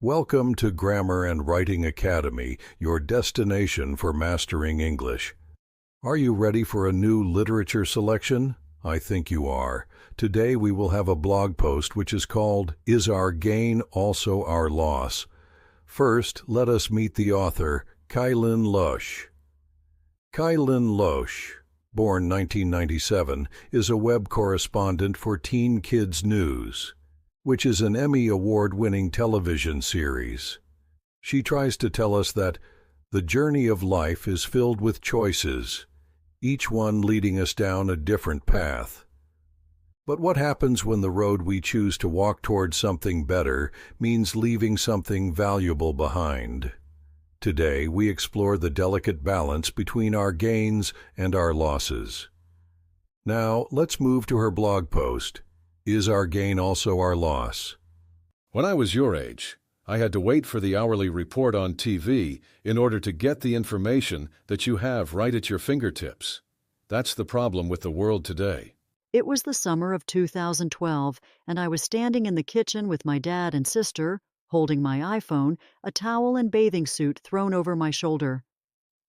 Welcome to Grammar and Writing Academy, your destination for mastering English. Are you ready for a new literature selection? I think you are. Today we will have a blog post which is called, "Is Our Gain Also Our Loss?" First, let us meet the author, Cailin Loesch. Cailin Loesch, born 1997, is a web correspondent for Teen Kids News, which is an Emmy Award-winning television series. She tries to tell us that the journey of life is filled with choices, each one leading us down a different path. But what happens when the road we choose to walk towards something better means leaving something valuable behind? Today, we explore the delicate balance between our gains and our losses. Now, let's move to her blog post. Is our gain also our loss? When I was your age, I had to wait for the hourly report on TV in order to get the information that you have right at your fingertips. That's the problem with the world today. It was the summer of 2012, and I was standing in the kitchen with my dad and sister, holding my iPhone, a towel and bathing suit thrown over my shoulder.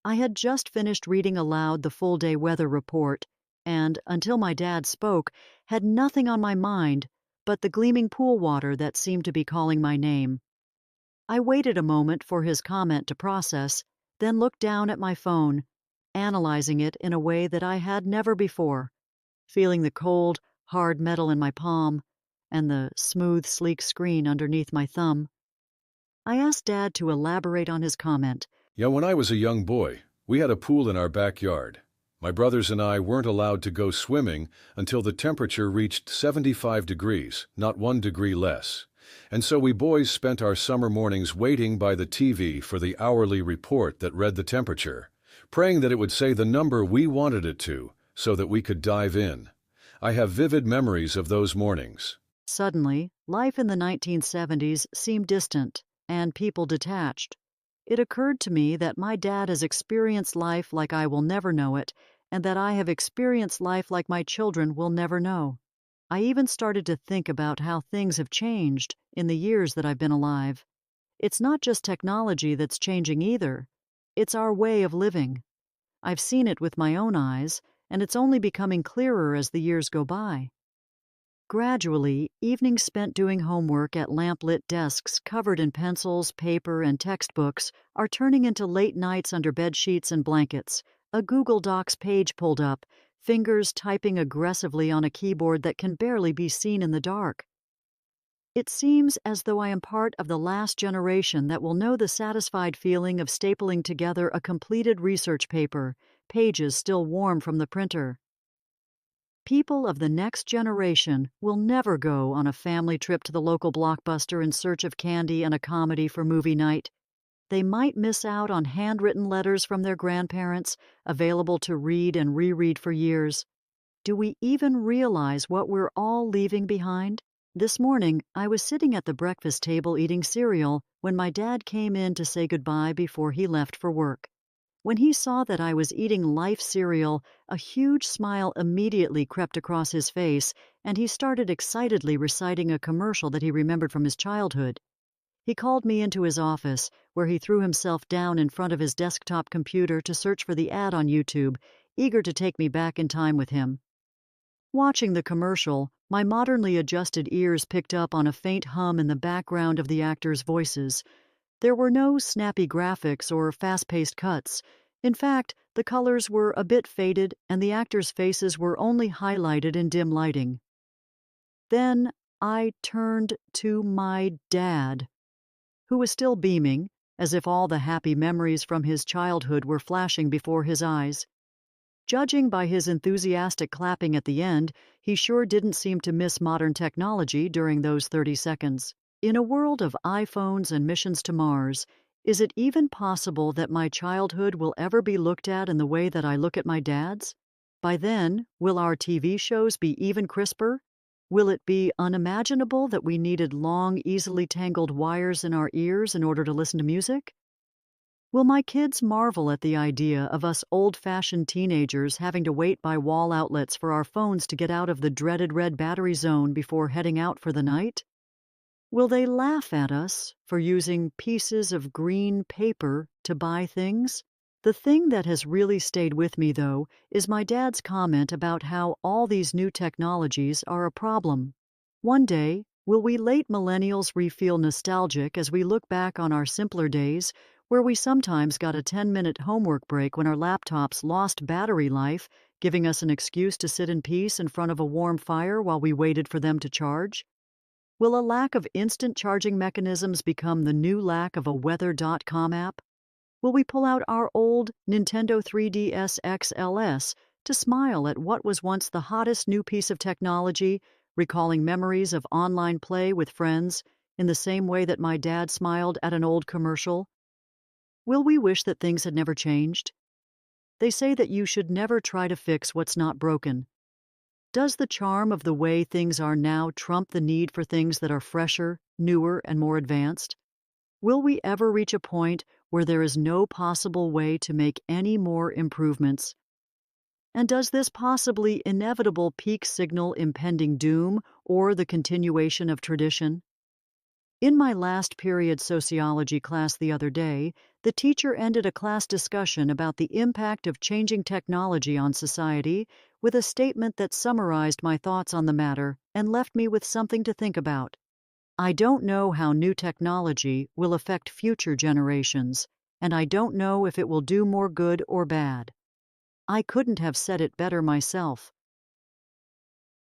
I had just finished reading aloud the full-day weather report, and, until my dad spoke, had nothing on my mind but the gleaming pool water that seemed to be calling my name. I waited a moment for his comment to process, then looked down at my phone, analyzing it in a way that I had never before, feeling the cold, hard metal in my palm and the smooth, sleek screen underneath my thumb. I asked Dad to elaborate on his comment. Yeah, when I was a young boy, we had a pool in our backyard. My brothers and I weren't allowed to go swimming until the temperature reached 75 degrees, not 1 degree less. And so we boys spent our summer mornings waiting by the TV for the hourly report that read the temperature, praying that it would say the number we wanted it to, so that we could dive in. I have vivid memories of those mornings. Suddenly, life in the 1970s seemed distant, and people detached. It occurred to me that my dad has experienced life like I will never know it, and that I have experienced life like my children will never know. I even started to think about how things have changed in the years that I've been alive. It's not just technology that's changing either. It's our way of living. I've seen it with my own eyes, and it's only becoming clearer as the years go by. Gradually, evenings spent doing homework at lamp-lit desks covered in pencils, paper, and textbooks are turning into late nights under bed sheets and blankets, a Google Docs page pulled up, fingers typing aggressively on a keyboard that can barely be seen in the dark. It seems as though I am part of the last generation that will know the satisfied feeling of stapling together a completed research paper, pages still warm from the printer. People of the next generation will never go on a family trip to the local Blockbuster in search of candy and a comedy for movie night. They might miss out on handwritten letters from their grandparents, available to read and reread for years. Do we even realize what we're all leaving behind? This morning, I was sitting at the breakfast table eating cereal when my dad came in to say goodbye before he left for work. When he saw that I was eating Life cereal, a huge smile immediately crept across his face, and he started excitedly reciting a commercial that he remembered from his childhood. He called me into his office, where he threw himself down in front of his desktop computer to search for the ad on YouTube, eager to take me back in time with him. Watching the commercial, my modernly adjusted ears picked up on a faint hum in the background of the actors' voices. There were no snappy graphics or fast-paced cuts. In fact, the colors were a bit faded and the actors' faces were only highlighted in dim lighting. Then I turned to my dad, who was still beaming, as if all the happy memories from his childhood were flashing before his eyes. Judging by his enthusiastic clapping at the end, he sure didn't seem to miss modern technology during those 30 seconds. In a world of iPhones and missions to Mars, is it even possible that my childhood will ever be looked at in the way that I look at my dad's? By then, will our TV shows be even crisper? Will it be unimaginable that we needed long, easily tangled wires in our ears in order to listen to music? Will my kids marvel at the idea of us old-fashioned teenagers having to wait by wall outlets for our phones to get out of the dreaded red battery zone before heading out for the night? Will they laugh at us for using pieces of green paper to buy things? The thing that has really stayed with me, though, is my dad's comment about how all these new technologies are a problem. One day, will we late millennials feel nostalgic as we look back on our simpler days, where we sometimes got a 10-minute homework break when our laptops lost battery life, giving us an excuse to sit in peace in front of a warm fire while we waited for them to charge? Will a lack of instant charging mechanisms become the new lack of a weather.com app? Will we pull out our old Nintendo 3DS XLS to smile at what was once the hottest new piece of technology, recalling memories of online play with friends in the same way that my dad smiled at an old commercial? Will we wish that things had never changed? They say that you should never try to fix what's not broken. Does the charm of the way things are now trump the need for things that are fresher, newer, and more advanced? Will we ever reach a point where there is no possible way to make any more improvements? And does this possibly inevitable peak signal impending doom or the continuation of tradition? In my last period sociology class the other day, the teacher ended a class discussion about the impact of changing technology on society with a statement that summarized my thoughts on the matter and left me with something to think about. I don't know how new technology will affect future generations, and I don't know if it will do more good or bad. I couldn't have said it better myself.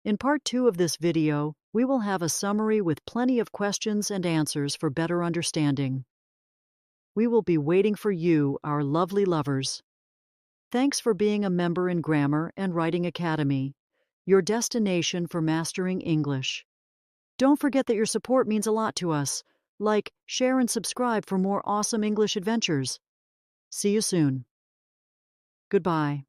In part 2 of this video, we will have a summary with plenty of questions and answers for better understanding. We will be waiting for you, our lovely lovers. Thanks for being a member in Grammar and Writing Academy, your destination for mastering English. Don't forget that your support means a lot to us. Like, share, and subscribe for more awesome English adventures. See you soon. Goodbye.